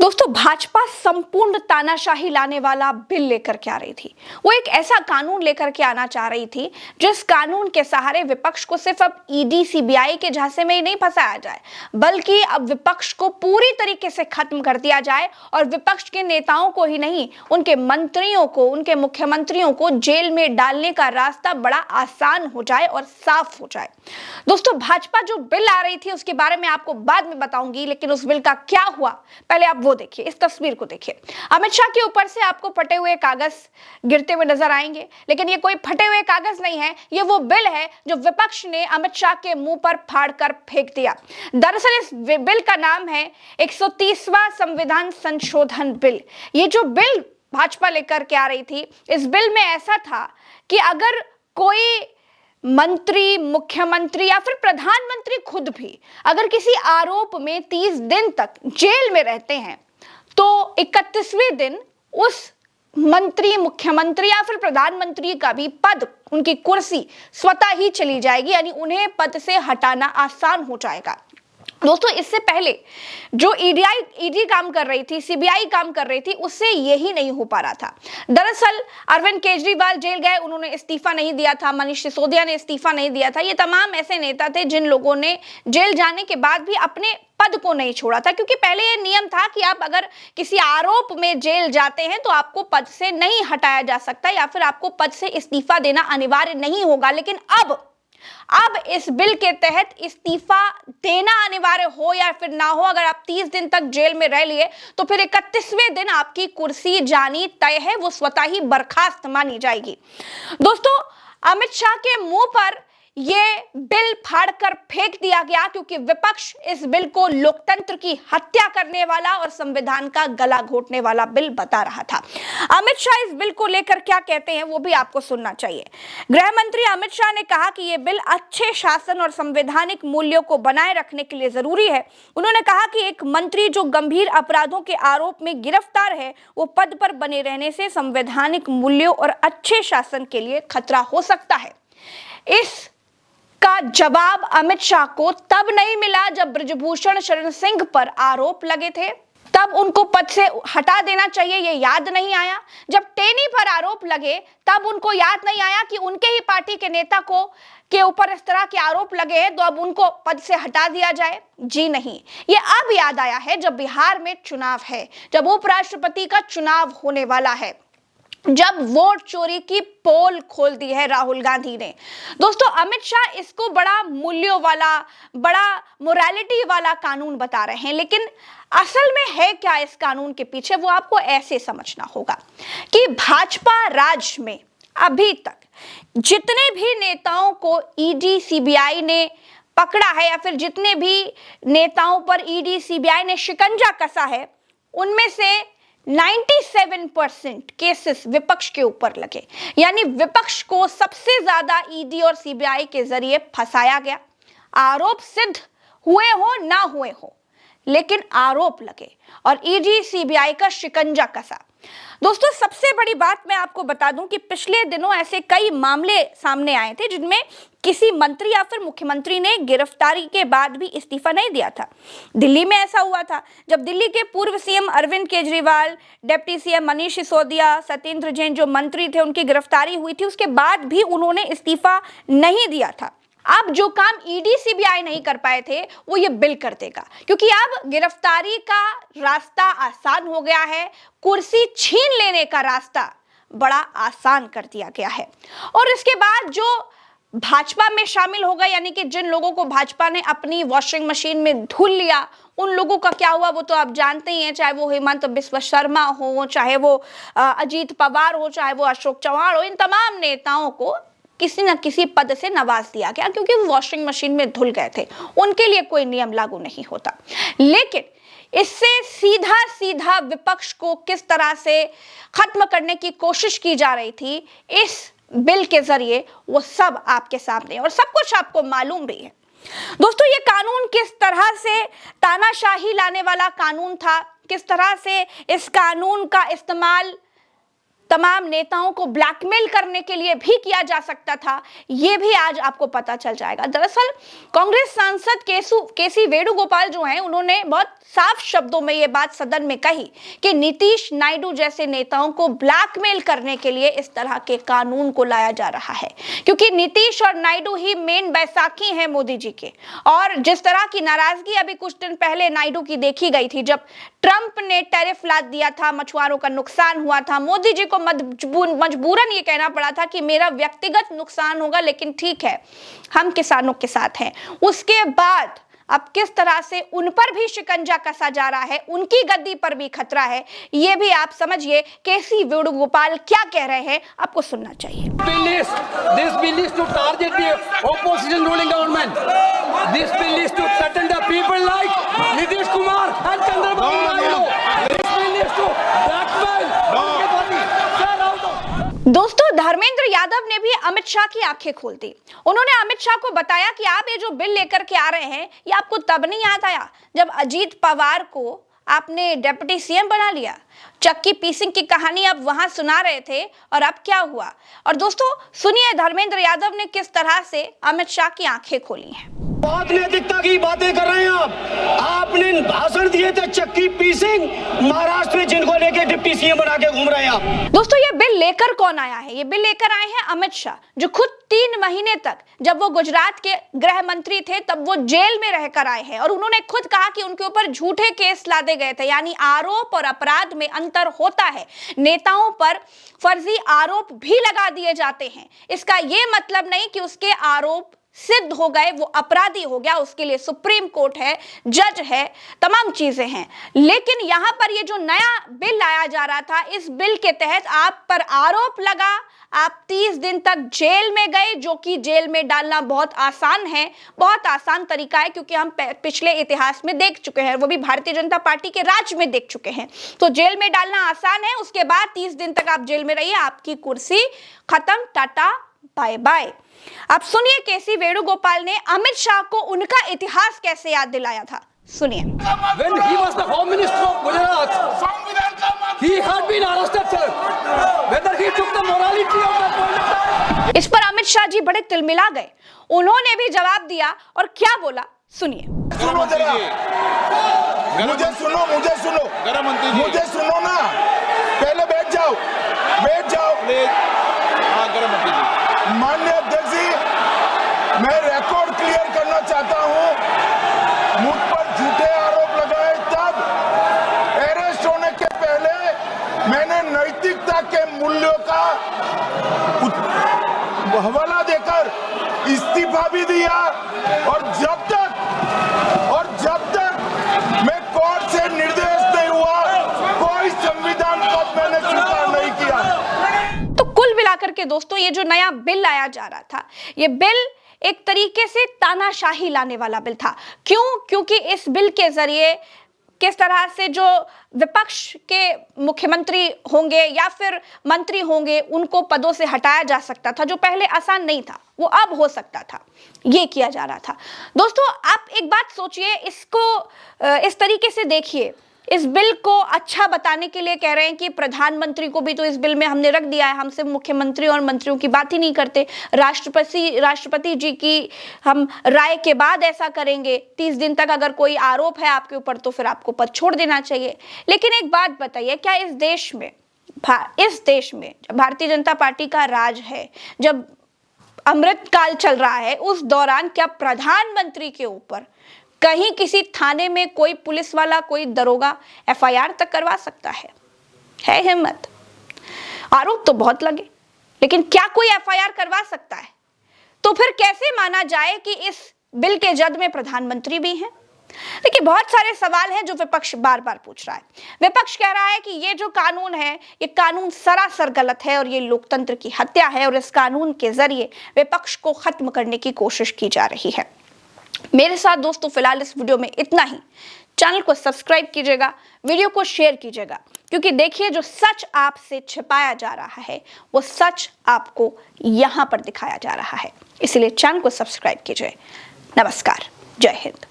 दोस्तों, भाजपा संपूर्ण तानाशाही लाने वाला बिल लेकर के आ रही थी। वो एक ऐसा कानून लेकर के आना चाह रही थी जिस कानून के सहारे विपक्ष को सिर्फ अब ईडी सीबीआई के झांसे में ही नहीं फंसाया जाए, बल्कि अब विपक्ष को पूरी तरीके से खत्म कर दिया जाए और विपक्ष के नेताओं को ही नहीं, उनके मंत्रियों को, उनके मुख्यमंत्रियों को जेल में डालने का रास्ता बड़ा आसान हो जाए और साफ हो जाए। दोस्तों, भाजपा जो बिल आ रही थी उसके बारे में आपको बाद में बताऊंगी, लेकिन उस बिल का क्या हुआ पहले आप वो देखिए, इस तस्वीर को देखिए। अमित शाह के ऊपर से आपको फटे हुए कागज गिरते हुए नजर आएंगे, लेकिन ये कोई फटे हुए कागज नहीं है, ये वो बिल है जो विपक्ष ने अमित शाह के मुंह पर फाड़कर फेंक दिया। दरअसल इस बिल का नाम है 130वां संविधान संशोधन बिल। ये जो बिल भाजपा लेकर के आ रही थी, इस बिल में ऐसा था कि अगर कोई मंत्री, मुख्यमंत्री या फिर प्रधानमंत्री खुद भी अगर किसी आरोप में 30 दिन तक जेल में रहते हैं तो 31वें दिन उस मंत्री, मुख्यमंत्री या फिर प्रधानमंत्री का भी पद, उनकी कुर्सी स्वतः ही चली जाएगी, यानी उन्हें पद से हटाना आसान हो जाएगा। दोस्तों, इससे पहले जो ईडी काम कर रही थी, सीबीआई काम कर रही थी, उससे यही नहीं हो पा रहा था। दरअसल अरविंद केजरीवाल जेल गए, उन्होंने इस्तीफा नहीं दिया था, मनीष सिसोदिया ने इस्तीफा नहीं दिया था। ये तमाम ऐसे नेता थे जिन लोगों ने जेल जाने के बाद भी अपने पद को नहीं छोड़ा था, क्योंकि पहले ये नियम था कि आप अगर किसी आरोप में जेल जाते हैं तो आपको पद से नहीं हटाया जा सकता या फिर आपको पद से इस्तीफा देना अनिवार्य नहीं होगा। लेकिन अब इस बिल के तहत इस्तीफा देना अनिवार्य हो या फिर ना हो, अगर आप 30 दिन तक जेल में रह लिए तो फिर 31वें दिन आपकी कुर्सी जानी तय है, वो स्वतः ही बर्खास्त मानी जाएगी। दोस्तों, अमित शाह के मुंह पर यह बिल फाड़कर फेंक दिया गया क्योंकि विपक्ष इस बिल को लोकतंत्र की हत्या करने वाला और संविधान का गला घोटने वाला बिल बता रहा था। अमित शाह इस बिल को लेकर क्या कहते हैं वो भी आपको सुनना चाहिए। गृह मंत्री अमित शाह ने कहा कि यह बिल अच्छे शासन और संवैधानिक मूल्यों को बनाए रखने के लिए जरूरी है। उन्होंने कहा कि एक मंत्री जो गंभीर अपराधों के आरोप में गिरफ्तार है, वो पद पर बने रहने से संवैधानिक मूल्यों और अच्छे शासन के लिए खतरा हो सकता है। इस का जवाब अमित शाह को तब नहीं मिला जब बृजभूषण शरण सिंह पर आरोप लगे थे, तब उनको पद से हटा देना चाहिए, ये याद नहीं आया। जब टेनी पर आरोप लगे तब उनको याद नहीं आया कि उनके ही पार्टी के नेता को के ऊपर इस तरह के आरोप लगे हैं तो अब उनको पद से हटा दिया जाए। जी नहीं, ये अब याद आया है जब बिहार में चुनाव है, जब उपराष्ट्रपति का चुनाव होने वाला है, जब वोट चोरी की पोल खोल दी है राहुल गांधी ने। दोस्तों, अमित शाह इसको बड़ा मूल्यों वाला, बड़ा मोरालिटी वाला कानून बता रहे हैं, लेकिन असल में है क्या इस कानून के पीछे, वो आपको ऐसे समझना होगा कि भाजपा राज में अभी तक जितने भी नेताओं को ईडी सीबीआई ने पकड़ा है या फिर जितने भी नेताओं पर ईडी सीबीआई ने शिकंजा कसा है, उनमें से 97% केसेस विपक्ष के ऊपर लगे, यानी विपक्ष को सबसे ज्यादा ईडी और सीबीआई के जरिए फंसाया गया। आरोप सिद्ध हुए हो ना हुए हो, लेकिन आरोप लगे और ईडी सीबीआई का शिकंजा कसा। दोस्तों, सबसे बड़ी बात मैं आपको बता दूं कि पिछले दिनों ऐसे कई मामले सामने आए थे जिनमें किसी मंत्री या फिर मुख्यमंत्री ने गिरफ्तारी के बाद भी इस्तीफा नहीं दिया था। दिल्ली में ऐसा हुआ था जब दिल्ली के पूर्व CM Arvind Kejriwal, deputy CM Manish Sisodia, Satyendra Jain जो मंत्री थे, उनकी गिरफ्तारी हुई थी, उसके बाद भी उन्होंने इस्तीफा नहीं दिया था। अब जो काम ईडी सीबीआई नहीं कर पाए थे वो ये बिल कर देगा, क्योंकि अब गिरफ्तारी का रास्ता आसान हो गया है, कुर्सी छीन लेने का रास्ता बड़ा आसान कर दिया गया है। और इसके बाद जो भाजपा में शामिल हो गए, यानी कि जिन लोगों को भाजपा ने अपनी वॉशिंग मशीन में धुल लिया, उन लोगों का क्या हुआ वो तो आप जानते ही हैं। चाहे वो हेमंत बिस्वा शर्मा हो, चाहे वो अजीत पवार हो, चाहे वो अशोक चौहान हो, इन तमाम नेताओं को किसी न किसी पद से नवाज दिया गया क्योंकि वो वॉशिंग मशीन में धुल गए थे, उनके लिए कोई नियम लागू नहीं होता। लेकिन इससे सीधा सीधा विपक्ष को किस तरह से खत्म करने की कोशिश की जा रही थी इस बिल के जरिए, वो सब आपके सामने और सब कुछ आपको मालूम भी है। दोस्तों, ये कानून किस तरह से तानाशाही लाने वाला कानून था, किस तरह से इस कानून का इस्तेमाल तमाम नेताओं को ब्लैकमेल करने के लिए भी किया जा सकता था, यह भी आज आपको पता चल जाएगा। दरअसल कांग्रेस सांसद केसी वेणुगोपाल जो हैं, उन्होंने बहुत साफ शब्दों में यह बात सदन में कही कि नीतीश नायडू जैसे नेताओं को ब्लैकमेल करने के लिए इस तरह के कानून को लाया जा रहा है, क्योंकि नीतीश और नायडू ही मेन बैसाखी हैं मोदी जी के। और जिस तरह की नाराजगी अभी कुछ दिन पहले नायडू की देखी गई थी, जब ट्रंप ने टैरिफ लाद दिया था, मछुआरों का नुकसान हुआ था, मोदी जी को मजबूरन ये कहना पड़ा था कि मेरा व्यक्तिगत नुकसान होगा लेकिन ठीक है, हम किसानों के साथ हैं। उसके बाद अब किस तरह से उन पर भी शिकंजा कसा जा रहा है, उनकी गद्दी पर भी खतरा है, ये भी आप समझिए केसी वेणुगोपाल क्या कह रहे हैं, आपको सुनना चाहिए। This bill is to target the opposition ruling government. This bill is to threaten the people like Nitish Kumar and Chandrababu Naidu. This bill is to blackmail. दोस्तों, धर्मेंद्र यादव ने भी अमित शाह की आंखें खोल दी। उन्होंने अमित शाह को बताया कि आप ये जो बिल लेकर के आ रहे हैं, ये आपको तब नहीं याद आया जब अजीत पवार को आपने डिप्टी सीएम बना लिया। चक्की पीसिंग की कहानी आप वहां सुना रहे थे और अब क्या हुआ। और दोस्तों सुनिए धर्मेंद्र यादव ने किस तरह से अमित शाह की आंखें खोली हैं। बहुत नैतिकता की बातें कर रहे हैं आप। आपने भाषण दिए थे चक्की पीसिंग, महाराष्ट्र में जिनको लेके डिप्टी सीएम बना के घूम रहे हैं आप। दोस्तों ये बिल लेकर कौन आया है? ये बिल लेकर आए हैं अमित शाह, जो खुद 3 महीने तक जब वो गुजरात के गृह मंत्री थे तब वो जेल में रहकर आए हैं। और उन्होंने खुद कहा कि उनके ऊपर झूठे केस लादे गए थे, यानी आरोप और अपराध में अंतर होता है। नेताओं पर फर्जी आरोप भी लगा दिए जाते हैं, इसका ये मतलब नहीं कि उसके आरोप सिद्ध हो गए, वो अपराधी हो गया। उसके लिए सुप्रीम कोर्ट है, जज है, तमाम चीजें हैं। लेकिन यहां पर ये जो नया बिल लाया जा रहा था, इस बिल के तहत आप पर आरोप लगा, आप 30 दिन तक जेल में गए, जो कि जेल में डालना बहुत आसान है, बहुत आसान तरीका है, क्योंकि हम पिछले इतिहास में देख चुके हैं, वो भी भारतीय जनता पार्टी के राज में देख चुके हैं। तो जेल में डालना आसान है, उसके बाद 30 दिन तक आप जेल में रहिए, आपकी कुर्सी खत्म, टाटा बाय बाय। आप सुनिए केसी वेणुगोपाल ने अमित शाह को उनका इतिहास कैसे याद दिलाया था, सुनिए। When he was the Home Minister of Gujarat, he had been arrested, sir. Whether he took the morality of that point of time. इस पर अमित शाह जी बड़े तिलमिला गए। उन्होंने भी जवाब दिया और क्या बोला, सुनिए। सुनो जरा, मुझे सुनो गृह मंत्री जी, मुझे सुनो ना, पहले बैठ जाओ प्लीज। हाँ गृह मंत्री जी। माननीय अध्यक्ष जी, मैं रिकॉर्ड क्लियर करना चाहता हूं। मुझ पर झूठे आरोप लगाए तब अरेस्ट होने के पहले मैंने नैतिकता के मूल्यों का हवाला देकर इस्तीफा भी दिया। और जब तक मैं कोर्ट से निर्देश नहीं हुआ, कोई संविधान पद मैंने स्वीकार नहीं किया। तो कुल मिलाकर के दोस्तों ये जो नया बिल लाया जा रहा था, ये बिल एक तरीके से तानाशाही लाने वाला बिल था। क्यों? क्योंकि इस बिल के जरिए किस तरह से जो विपक्ष के मुख्यमंत्री होंगे या फिर मंत्री होंगे, उनको पदों से हटाया जा सकता था, जो पहले आसान नहीं था, वो अब हो सकता था, ये किया जा रहा था। दोस्तों आप एक बात सोचिए, इसको इस तरीके से देखिए। इस बिल को अच्छा बताने के लिए कह रहे हैं कि प्रधानमंत्री को भी तो इस बिल में हमने रख दिया है, हम सिर्फ मुख्यमंत्री और मंत्रियों की बात ही नहीं करते, राष्ट्रपति जी की हम राय के बाद ऐसा करेंगे। 30 दिन तक अगर कोई आरोप है आपके ऊपर तो फिर आपको पद छोड़ देना चाहिए। लेकिन एक बात बताइए, क्या इस देश में जब भारतीय जनता पार्टी का राज है, जब अमृत काल चल रहा है, उस दौरान क्या प्रधानमंत्री के ऊपर कहीं किसी थाने में कोई पुलिस वाला, कोई दरोगा एफआईआर तक करवा सकता है हिम्मत? आरोप तो बहुत लगे, लेकिन क्या कोई एफआईआर करवा सकता है? तो फिर कैसे माना जाए कि इस बिल के जद में प्रधानमंत्री भी हैं? देखिए बहुत सारे सवाल हैं जो विपक्ष बार बार पूछ रहा है। विपक्ष कह रहा है कि ये जो कानून है, ये कानून सरासर गलत है और ये लोकतंत्र की हत्या है, और इस कानून के जरिए विपक्ष को खत्म करने की कोशिश की जा रही है। मेरे साथ दोस्तों फिलहाल इस वीडियो में इतना ही। चैनल को सब्सक्राइब कीजिएगा, वीडियो को शेयर कीजिएगा, क्योंकि देखिए जो सच आपसे छिपाया जा रहा है वो सच आपको यहां पर दिखाया जा रहा है। इसलिए चैनल को सब्सक्राइब कीजिए। नमस्कार, जय हिंद।